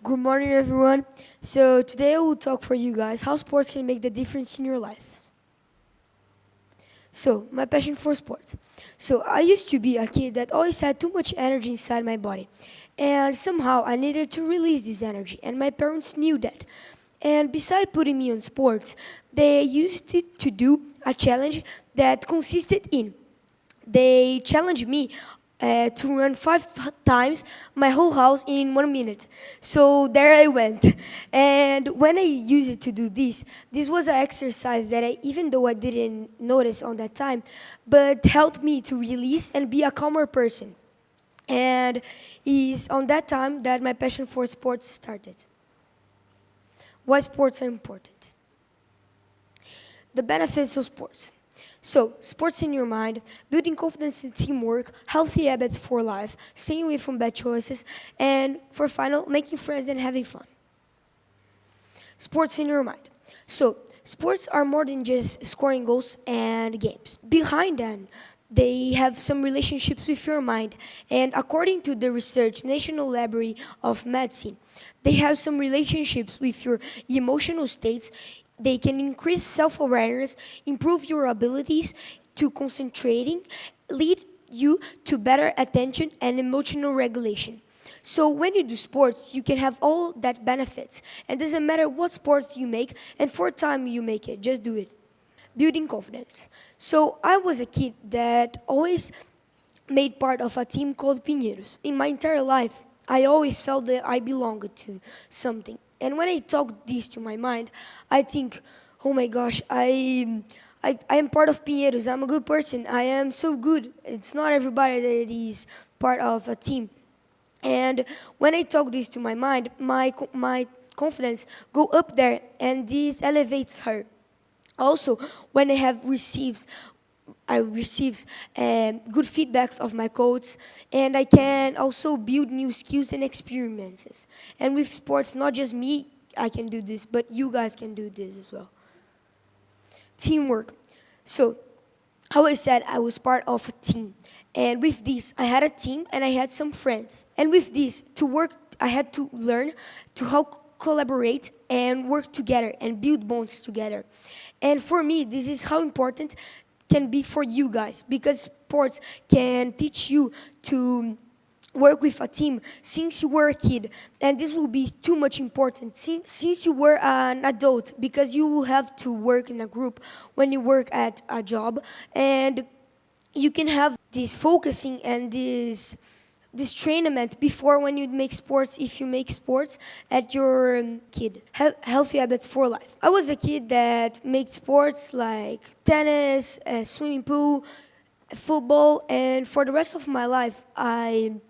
Good morning, everyone. So today I will talk for you guys how sports can make the difference in your lives. So my passion for sports. So I used to be a kid that always had too much energy inside my body, and somehow I needed to release this energy, and my parents knew that. And beside putting me on sports, they used to do a challenge that consisted in they challenged me to run times my whole house in 1 minute. So there I went. And when I used it to do this was an exercise that even though I didn't notice on that time, but helped me to release and be a calmer person. And it's on that time that my passion for sports started. Why sports are important? The benefits of sports. So, sports in your mind, building confidence in teamwork, healthy habits for life, staying away from bad choices, and for final, making friends and having fun. Sports in your mind. So, sports are more than just scoring goals and games. Behind them, they have some relationships with your mind. And according to the research, National Library of Medicine, they have some relationships with your emotional states. They can increase self-awareness, improve your abilities to concentrating, lead you to better attention and emotional regulation. So when you do sports, you can have all that benefits. And it doesn't matter what sports you make and for time you make it, just do it. Building confidence. So I was a kid that always made part of a team called Pinheiros. In my entire life, I always felt that I belonged to something. And when I talk this to my mind, I think, oh my gosh, I am part of Pinheiros. I'm a good person. I am so good. It's not everybody that is part of a team. And when I talk this to my mind, my confidence go up there, and this elevates her. Also, when I receive good feedbacks of my coach, and I can also build new skills and experiences. And with sports, not just me, I can do this, but you guys can do this as well. Teamwork. So, how I said, I was part of a team. And with this, I had a team and I had some friends. And with this, to work, I had to learn to how collaborate and work together and build bonds together. And for me, this is how important can be for you guys, because sports can teach you to work with a team since you were a kid, and this will be too much important since you were an adult, because you will have to work in a group when you work at a job, and you can have this focusing and this trainment before when you make sports, if you make sports at your kid. Healthy habits for life. I was a kid that made sports like tennis, swimming pool, football, and for the rest of my life, I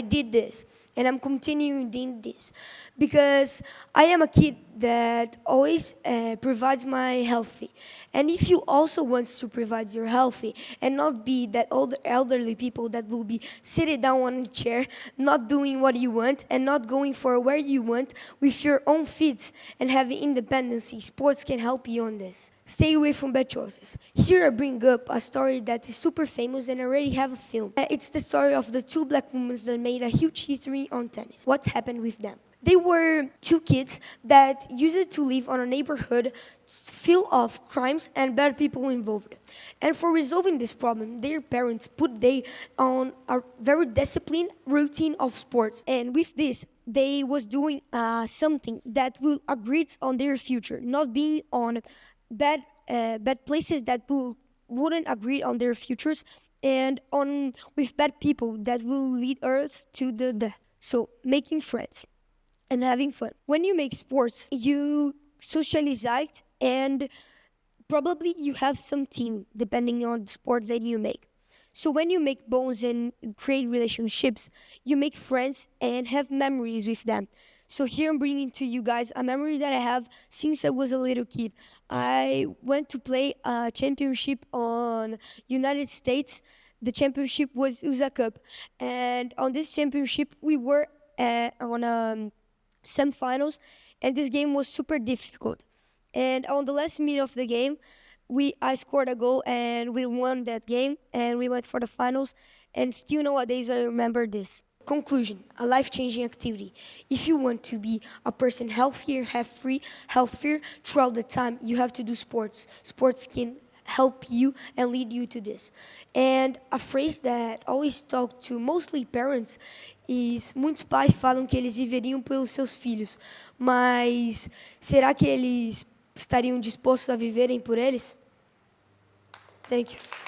did this, and I'm continuing doing this because I am a kid that always provides my healthy. And if you also want to provide your healthy and not be that old elderly people that will be sitting down on a chair, not doing what you want and not going for where you want with your own feet and having independency, sports can help you on this. Stay away from bad choices. Here I bring up a story that is super famous and already have a film. It's the story of the two black women that made a huge history on tennis. What happened with them? They were two kids that used to live on a neighborhood full of crimes and bad people involved. And for resolving this problem, their parents put they on a very disciplined routine of sports. And with this, they was doing something that will agree on their future, not being on bad places that wouldn't agree on their futures, and on with bad people that will lead us to the death. So making friends and having fun. When you make sports, you socialize, and probably you have some team depending on the sport that you make. So when you make bonds and create relationships, you make friends and have memories with them. So here I'm bringing to you guys a memory that I have since I was a little kid. I went to play a championship on United States. The championship was USA Cup, and on this championship we were on semifinals, and this game was super difficult. And on the last minute of the game, I scored a goal and we won that game and we went for the finals. And still nowadays I remember this. conclusion, a life-changing activity. If you want to be a person healthier throughout the time, you have to do sports. Sports can help you and lead you to this. And a phrase that always talk to mostly parents is muitos pais falam que eles viveriam pelos seus filhos, mas será que eles estariam dispostos a viverem por eles? Thank you.